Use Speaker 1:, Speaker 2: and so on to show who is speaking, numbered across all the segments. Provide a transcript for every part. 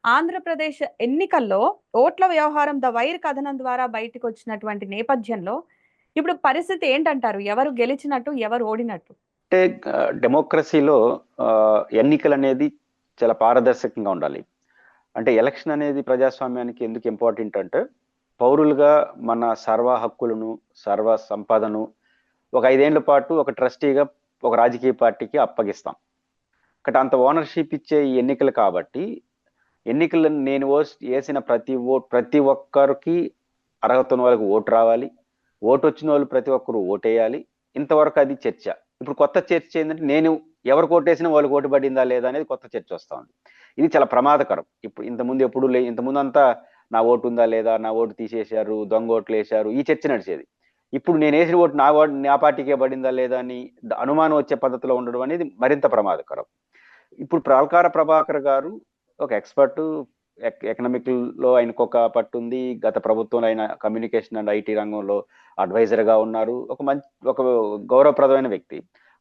Speaker 1: ఆంధ్రప్రదేశ్ ఎన్నికల్లో ఓట్ల వ్యవహారం ద వైర్ కథనం ద్వారా బయటకొచ్చినటువంటి నేపథ్యంలో ఇప్పుడు పరిస్థితి ఏంటంటారు? ఎవరు గెలిచినట్టు? ఎవరు ఓడినట్టు?
Speaker 2: అంటే డెమోక్రసీలో ఎన్నికలు అనేది చాలా పారదర్శకంగా ఉండాలి. అంటే ఎలక్షన్ అనేది ప్రజాస్వామ్యానికి ఎందుకు ఇంపార్టెంట్ అంటే, పౌరులుగా మన సర్వ హక్కులను, సర్వ సంపదను ఒక 5 ఏళ్ల పాటు ఒక ట్రస్టీగా ఒక రాజకీయ పార్టీకి అప్పగిస్తాం. అంత ఓనర్షిప్ ఇచ్చే ఈ ఎన్నికలు కాబట్టి, ఎన్నికలను నేను వేసిన ప్రతి ఒక్కరికి అర్హత ఉన్న వాళ్ళకి ఓటు రావాలి. ఓటు వచ్చిన వాళ్ళు ప్రతి ఒక్కరు ఓటేయాలి. ఇంతవరకు అది చర్చ. ఇప్పుడు కొత్త చర్చ ఏంటంటే, నేను ఎవరికి ఓటేసినా వాళ్ళకి ఓటు పడిందా లేదా అనేది కొత్త చర్చ వస్తా ఉంది. ఇది చాలా ప్రమాదకరం. ఇప్పుడు ఇంతకుముందు అంతా నా ఓటు ఉందా లేదా, నా ఓటు తీసేశారు, దొంగ ఓట్లు వేశారు, ఈ చర్చ నడిచేది. ఇప్పుడు నేను వేసిన ఓటు నా పార్టీకే పడిందా లేదా అని అనుమానం వచ్చే పద్ధతిలో ఉండడం అనేది మరింత ప్రమాదకరం. ఇప్పుడు ప్రాల్కార ప్రభాకర్ గారు ఒక ఎక్స్పర్ట్, ఎకనామిక్ లో ఆయనకు ఒక పట్టు ఉంది. గత ప్రభుత్వంలో ఆయన కమ్యూనికేషన్ అండ్ ఐటీ రంగంలో అడ్వైజర్ గా ఉన్నారు. ఒక గౌరవప్రదమైన వ్యక్తి.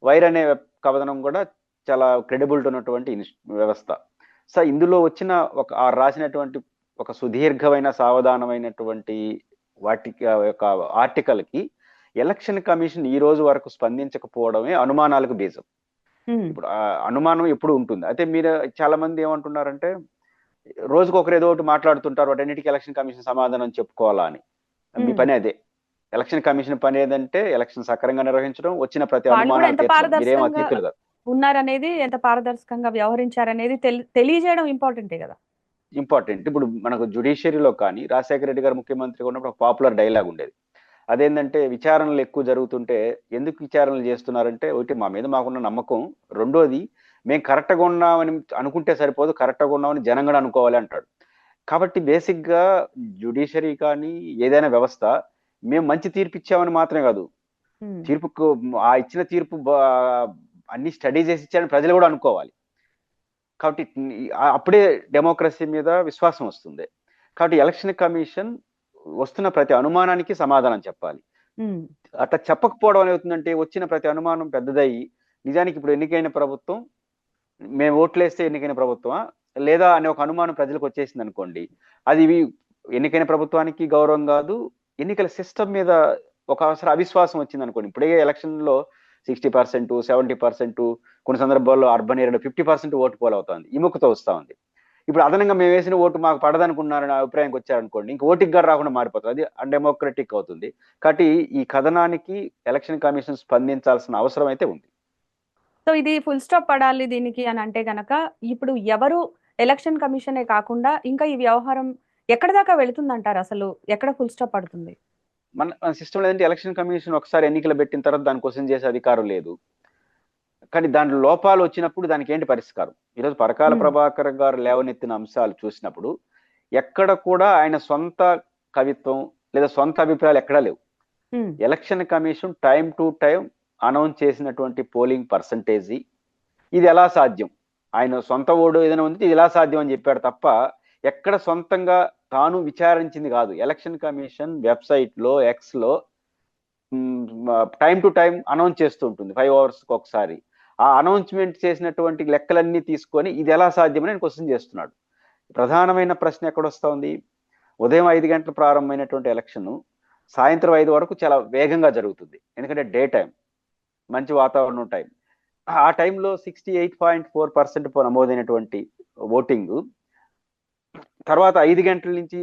Speaker 2: వైర్ అనే కథనం కూడా చాలా క్రెడిబిలిటీ ఉన్నటువంటి వ్యవస్థ. సో ఇందులో వచ్చిన రాసినటువంటి ఒక సుదీర్ఘమైన సావధానమైనటువంటి వాటికి యొక్క ఆర్టికల్ కి ఎలక్షన్ కమిషన్ ఈ రోజు వరకు స్పందించకపోవడమే అనుమానాలకు బీజం. ఇప్పుడు అనుమానం ఎప్పుడు ఉంటుంది. అయితే మీరు చాలా మంది ఏమంటున్నారంటే, రోజుకు ఒకరు ఏదో ఒకటి మాట్లాడుతుంటారు, వాటన్నిటికీ ఎలక్షన్ కమిషన్ సమాధానం చెప్పుకోవాలా అని. మీ పని అదే. ఎలక్షన్ కమిషన్ పని ఏదంటే ఎలక్షన్ సక్రమంగా నిర్వహించడం, వచ్చిన ప్రతి అనుమానాలు తీర్చడం. మీరేం అతిథులు కాదు.
Speaker 1: ఉన్నారనేది, ఎంత పారదర్శకంగా వ్యవహరించారనేది తెలియజేయడం ఇంపార్టెంటే కదా.
Speaker 2: ఇంపార్టెంట్. ఇప్పుడు మనకు జ్యుడిషియరీలో కానీ రాజశేఖర రెడ్డి గారు ముఖ్యమంత్రిగా ఉన్నప్పుడు ఒక పాపులర్ డైలాగ్ ఉండేది. అదేంటంటే, విచారణలు ఎక్కువ జరుగుతుంటే ఎందుకు విచారణలు చేస్తున్నారంటే, ఒకటి మా మీద మాకున్న నమ్మకం, రెండోది మేము కరెక్ట్గా ఉన్నామని అనుకుంటే సరిపోదు, కరెక్ట్గా ఉన్నామని జనం కూడా అనుకోవాలి అంటాడు. కాబట్టి బేసిక్ గా జ్యుడిషియరీ కానీ ఏదైనా వ్యవస్థ మేము మంచి తీర్పు ఇచ్చామని మాత్రమే కాదు, తీర్పుకు ఇచ్చిన తీర్పు అన్ని స్టడీ చేసి ఇచ్చారని ప్రజలు కూడా అనుకోవాలి. కాబట్టి అప్పుడే డెమోక్రసీ మీద విశ్వాసం వస్తుంది. కాబట్టి ఎలక్షన్ కమిషన్ వస్తున్న ప్రతి అనుమానానికి సమాధానం చెప్పాలి. అట్లా చెప్పకపోవడం ఏమవుతుందంటే, వచ్చిన ప్రతి అనుమానం పెద్దదయ్యి నిజానికి ఇప్పుడు ఎన్నికైన ప్రభుత్వం, మేము ఓట్లేస్తే ఎన్నికైన ప్రభుత్వమా లేదా అనే ఒక అనుమానం ప్రజలకు వచ్చేసింది అనుకోండి, అది ఎన్నికైన ప్రభుత్వానికి గౌరవం కాదు. ఎన్నికల సిస్టమ్ మీద ఒకసారి అవిశ్వాసం వచ్చింది అనుకోండి. ఇప్పుడే ఎలక్షన్ లో 60%, 70%, కొన్ని సందర్భాల్లో అర్బన్ ఏరియాలో 50% ఓటు పోల్ అవుతుంది, విముఖత వస్తా ఉంది. ఇప్పుడు అదనంగా మేము వేసిన ఓటు మాకు పడదనుకున్నారని అభిప్రాయానికి వచ్చారనుకోండి, ఇంక ఓటికి గారు రాకుండా మారిపోతుంది, అది అన్డెమోక్రటిక్ అవుతుంది. కాబట్టి ఈ కథనానికి ఎలక్షన్ కమిషన్ స్పందించాల్సిన అవసరం అయితే ఉంది.
Speaker 1: సో ఇది ఫుల్ స్టాప్ పడాలి దీనికి అని అంటే గనక, ఇప్పుడు ఎవరు ఎలక్షన్ కమిషనే కాకుండా ఇంకా ఈ వ్యవహారం ఎక్కడి దాకా వెళుతుందంటారు? అసలు ఎక్కడ ఫుల్ స్టాప్ పడుతుంది?
Speaker 2: మన సిస్టమ్ లేదంటే ఎలక్షన్ కమిషన్ ఒకసారి ఎన్నికలు పెట్టిన తర్వాత దాని క్వశ్చన్ చేసే అధికారం లేదు. కానీ దాంట్లో లోపాలు వచ్చినప్పుడు దానికి ఏంటి పరిష్కారం? ఈరోజు పరకాల ప్రభాకర్ గారు లేవనెత్తిన అంశాలు చూసినప్పుడు ఎక్కడ కూడా ఆయన సొంత కవిత్వం లేదా సొంత అభిప్రాయాలు ఎక్కడా లేవు. Election commission time to time announce చేసినటువంటి పోలింగ్ పర్సంటేజీ, ఇది ఎలా సాధ్యం, ఆయన సొంత ఓడు ఏదైనా ఉంది, ఇది ఎలా సాధ్యం అని చెప్పాడు తప్ప ఎక్కడ సొంతంగా తాను విచారించింది కాదు. ఎలక్షన్ కమిషన్ వెబ్సైట్ లో, ఎక్స్ లో టైం టు టైం అనౌన్స్ చేస్తూ ఉంటుంది, 5 hours ఒకసారి. ఆ అనౌన్స్మెంట్ చేసినటువంటి లెక్కలన్నీ తీసుకొని ఇది ఎలా సాధ్యమని ఆయన క్వశ్చన్ చేస్తున్నాడు. ప్రధానమైన ప్రశ్న ఎక్కడొస్తా ఉంది? ఉదయం 5 గంటలు ప్రారంభమైనటువంటి ఎలక్షన్ సాయంత్రం 5 వరకు చాలా వేగంగా జరుగుతుంది. ఎందుకంటే డే టైం, మంచి వాతావరణం టైం. ఆ టైంలో 68.4% నమోదైనటువంటి ఓటింగ్ తర్వాత 5 గంటల నుంచి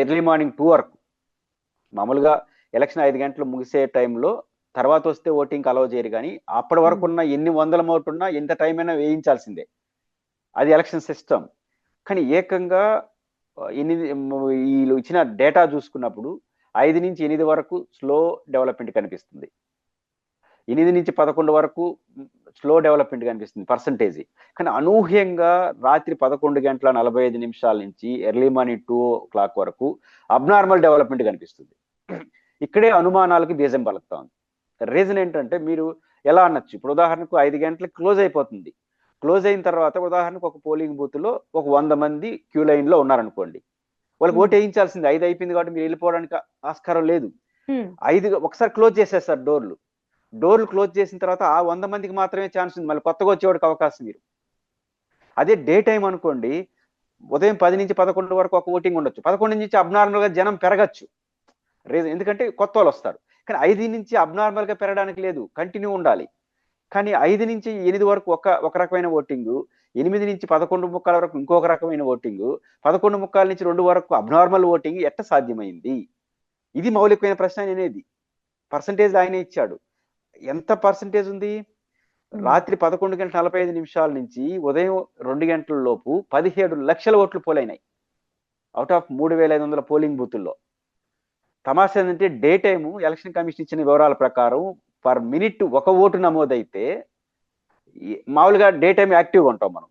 Speaker 2: ఎర్లీ మార్నింగ్ 2 వరకు, మామూలుగా ఎలక్షన్ 5 గంటలు ముగిసే టైంలో తర్వాత వస్తే ఓటింగ్ అలౌ చేయరు, కానీ అప్పటి వరకు ఉన్న ఎన్ని వందల ఓటు ఉన్నా ఎంత టైం అయినా వేయించాల్సిందే, అది ఎలక్షన్ సిస్టమ్. కానీ ఏకంగా వీళ్ళు ఇచ్చిన డేటా చూసుకున్నప్పుడు 5 నుంచి 8 వరకు స్లో డెవలప్మెంట్ కనిపిస్తుంది, 8 నుంచి 11 వరకు స్లో డెవలప్మెంట్ కనిపిస్తుంది పర్సంటేజ్. కానీ అనూహ్యంగా రాత్రి 11:45 నుంచి ఎర్లీ మార్నింగ్ 2 o'clock వరకు అబ్నార్మల్ డెవలప్మెంట్ కనిపిస్తుంది. ఇక్కడే అనుమానాలకి బీజం పలుకుతా ఉంది. రీజన్ ఏంటంటే, మీరు ఎలా అనొచ్చు, ఇప్పుడు ఉదాహరణకు 5 గంటలకు క్లోజ్ అయిపోతుంది. క్లోజ్ అయిన తర్వాత ఉదాహరణకు ఒక పోలింగ్ బూత్ లో ఒక 100 మంది క్యూ లైన్ లో ఉన్నారనుకోండి, వాళ్ళకి ఓటు వేయించాల్సింది. 5 అయిపోయింది కాబట్టి మీరు వెళ్ళిపోవడానికి ఆస్కారం లేదు. 5 ఒకసారి క్లోజ్ చేసేస్తారు డోర్లు క్లోజ్ చేసిన తర్వాత ఆ 100 మందికి మాత్రమే ఛాన్స్ ఉంది, మళ్ళీ కొత్తగా వచ్చేవాడికి అవకాశం మీరు. అదే డే టైం అనుకోండి, ఉదయం 10 నుంచి 11 వరకు ఒక ఓటింగ్ ఉండొచ్చు, 11 నుంచి అబ్నార్మల్ గా జనం పెరగచ్చు. రీజన్ ఎందుకంటే కొత్త వాళ్ళు వస్తారు. కానీ 5 నుంచి అబ్నార్మల్ గా పెరగడానికి లేదు, కంటిన్యూ ఉండాలి. కానీ 5 నుంచి 8 వరకు ఒక రకమైన ఓటింగు, 8 నుంచి 11:45 వరకు ఇంకొక రకమైన ఓటింగు, 11:45 నుంచి 2 వరకు అబ్నార్మల్ ఓటింగ్ ఎట్ట సాధ్యమైంది? ఇది మౌలికమైన ప్రశ్న అనేది. పర్సంటేజ్ ఆయనే ఇచ్చాడు. ఎంత పర్సంటేజ్ ఉంది? రాత్రి 11:45 నుంచి ఉదయం 2 గంటల లోపు 17 లక్షల ఓట్లు పోలైనాయి అవుట్ ఆఫ్ 3,500 పోలింగ్ బూతుల్లో. తమాషా ఏంటంటే డే టైము ఎలక్షన్ కమిషన్ ఇచ్చిన వివరాల ప్రకారం పర్ మినిట్ ఒక ఓటు నమోదైతే, మామూలుగా డే టైం యాక్టివ్గా ఉంటాం మనం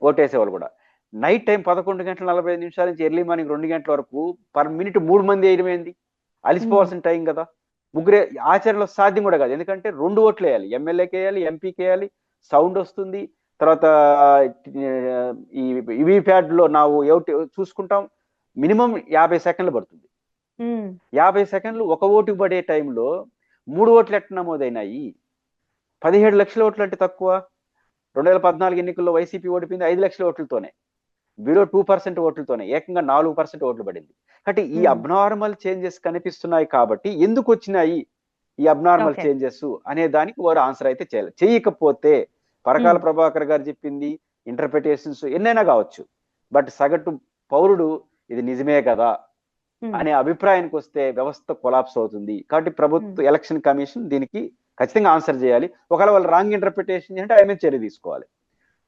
Speaker 2: ఓటేసే వాళ్ళు కూడా, నైట్ టైం 11:45 నుంచి ఎర్లీ మార్నింగ్ 2 గంటల వరకు పర్ మినిట్ 3 మంది వేయడమేంది? అలిసిపోవాల్సిన టైం కదా. ముగ్గురే ఆచరణలో సాధ్యం కూడా కాదు. ఎందుకంటే 2 ఓట్లు వేయాలి, ఎమ్మెల్యేకి వేయాలి, ఎంపీకి వేయాలి, సౌండ్ వస్తుంది. తర్వాత ఈ వివిప్యాడ్ లో చూసుకుంటాం, మినిమం 50 సెకండ్లు పడుతుంది. 50 సెకండ్లు ఒక ఓటుకు పడే టైంలో 3 ఓట్లు ఎట్లా నమోదైనాయి? 17 లక్షల ఓట్లు అంటే తక్కువ. 2014 ఎన్నికల్లో వైసీపీ ఓడిపోయింది 5 లక్షల ఓట్లతోనే, బిలో 2% ఓట్లతోనే, ఏకంగా 4% ఓట్లు పడింది. కాబట్టి ఈ అబ్నార్మల్ చేంజెస్ కనిపిస్తున్నాయి. కాబట్టి ఎందుకు వచ్చినాయి ఈ అబ్నార్మల్ చేంజెస్ అనే దానికి వారు ఆన్సర్ అయితే చేయాలి. చేయకపోతే పరకాల ప్రభాకర్ గారు చెప్పింది ఇంటర్ప్రిటేషన్స్ ఎన్నైనా కావచ్చు, బట్ సగటు పౌరుడు ఇది నిజమే కదా అనే అభిప్రాయానికి వస్తే వ్యవస్థ కొలాప్స్ అవుతుంది. కాబట్టి ప్రభుత్వ ఎలక్షన్ కమిషన్ దీనికి ఖచ్చితంగా ఆన్సర్ చేయాలి. ఒకవేళ వాళ్ళు రాంగ్ ఇంటర్ప్రిటేషన్ అంటే ఆయన మీద చర్య తీసుకోవాలి.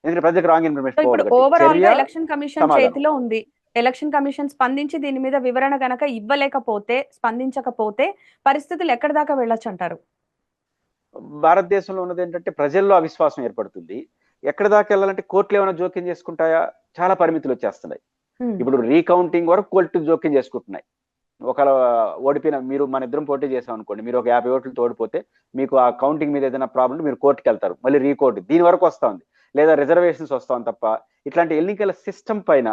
Speaker 2: ఎందుకంటే ప్రజలకు రాంగ్
Speaker 1: ఇప్పుడు ఓవరాల్ గా
Speaker 2: ఇన్ఫర్మేషన్.
Speaker 1: ఎలక్షన్ కమిషన్ చేతిలో ఉంది. ఎలక్షన్ కమిషన్ స్పందించి దీని మీద వివరణ గనక ఇవ్వలేకపోతే, స్పందించకపోతే పరిస్థితులు ఎక్కడి దాకా వెళ్ళొచ్చు అంటారు?
Speaker 2: భారతదేశంలో ఉన్నది ఏంటంటే ప్రజల్లో అవిశ్వాసం ఏర్పడుతుంది. ఎక్కడి దాకా వెళ్ళాలంటే కోర్టులు ఏమైనా జోక్యం చేసుకుంటాయా? చాలా పరిమితులు వచ్చేస్తున్నాయి. ఇప్పుడు రీకౌంటింగ్ వరకు కోర్టు జోక్యం చేసుకుంటున్నాయి. ఒకవేళ ఓడిపోయిన మీరు, మన ఇద్దరం పోటీ చేసాం అనుకోండి, మీరు ఒక 50 ఓట్లతో ఓడిపోతే మీకు ఆ కౌంటింగ్ మీద ఏదైనా ప్రాబ్లం, మీరు కోర్టుకి వెళ్తారు, మళ్ళీ రీకౌంట్ దీని వరకు వస్తా ఉంది. లేదా రిజర్వేషన్స్ వస్తా ఉంది తప్ప ఇట్లాంటి ఎన్నికల సిస్టమ్ పైన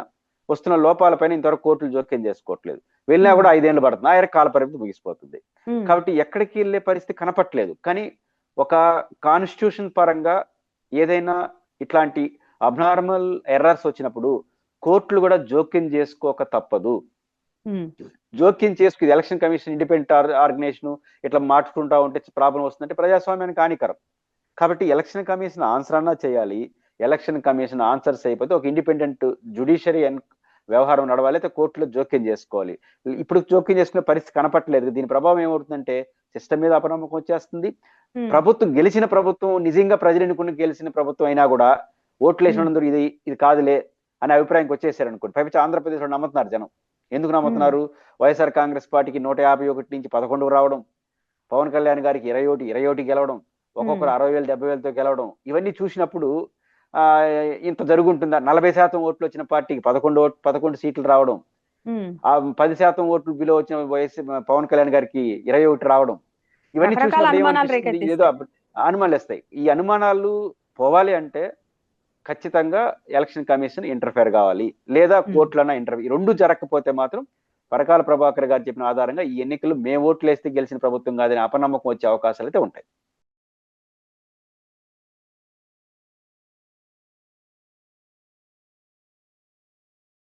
Speaker 2: వస్తున్న లోపాల పైన ఇంతవరకు కోర్టులు జోక్యం చేసుకోవట్లేదు. వెళ్ళినా కూడా 5 ఏళ్ళు పడుతుంది, ఆ కాల పరిమితి ముగిసిపోతుంది. కాబట్టి ఎక్కడికి వెళ్ళే పరిస్థితి కనపట్లేదు. కానీ ఒక కాన్స్టిట్యూషన్ పరంగా ఏదైనా ఇట్లాంటి అబ్నార్మల్ ఎర్రర్స్ వచ్చినప్పుడు కోర్టులు కూడా జోక్యం చేసుకోక తప్పదు. జోక్యం చేసుకుని ఎలక్షన్ కమిషన్ ఇండిపెండెంట్ ఆర్గనైజేషన్ ఇట్లా మార్చుకుంటా ఉంటే ప్రాబ్లం వస్తుందంటే ప్రజాస్వామ్యానికి హానికరం. కాబట్టి ఎలక్షన్ కమిషన్ ఆన్సర్ అన్నా చేయాలి. ఎలక్షన్ కమిషన్ ఆన్సర్స్ అయిపోతే ఒక ఇండిపెండెంట్ జ్యుడిషియరీ వ్యవహారం నడవాలి, అయితే కోర్టులో జోక్యం చేసుకోవాలి. ఇప్పుడు జోక్యం చేసుకునే పరిస్థితి కనపట్లేదు. దీని ప్రభావం ఏమవుతుందంటే సిస్టమ్ మీద అపనమ్మకం వచ్చేస్తుంది. ప్రభుత్వం, గెలిచిన ప్రభుత్వం, నిజంగా ప్రజలు ఎన్నుకుని గెలిచిన ప్రభుత్వం అయినా కూడా ఓట్లు వేసినందుకు ఇది కాదులే అనే అభిప్రాయంకి వచ్చేసారు అనుకోండి. పైపచ్చి ఆంధ్రప్రదేశ్ లో నమ్ముతున్నారు జనం. ఎందుకు నమ్ముతున్నారు? వైఎస్ఆర్ కాంగ్రెస్ పార్టీకి 151 నుంచి 11 రావడం, పవన్ కళ్యాణ్ గారికి 21 గెలవడం, ఒక్కొక్కరు 60,000 70,000తో గెలవడం, ఇవన్నీ చూసినప్పుడు ఇంత జరుగుంటుందా? 40% ఓట్లు వచ్చిన పార్టీకి 11 సీట్లు రావడం, 10% ఓట్లు బిలో వచ్చిన పవన్ కళ్యాణ్ గారికి 21 రావడం, ఇవన్నీ చూసినప్పుడు ఏదో అనుమానాలు వస్తాయి. ఈ అనుమానాలు పోవాలి అంటే ఖచ్చితంగా ఎలక్షన్ కమిషన్ ఇంటర్ఫేర్ కావాలి, లేదా కోర్టులన్నా ఇంటర్వ్యూ. 2 జరగకపోతే మాత్రం పరకాల ప్రభాకర్ గారు చెప్పిన ఆధారంగా ఈ ఎన్నికలు మేము ఓట్లు వేస్తే గెలిచిన ప్రభుత్వం కాదని అపనమ్మకం వచ్చే అవకాశాలు అయితే ఉంటాయి.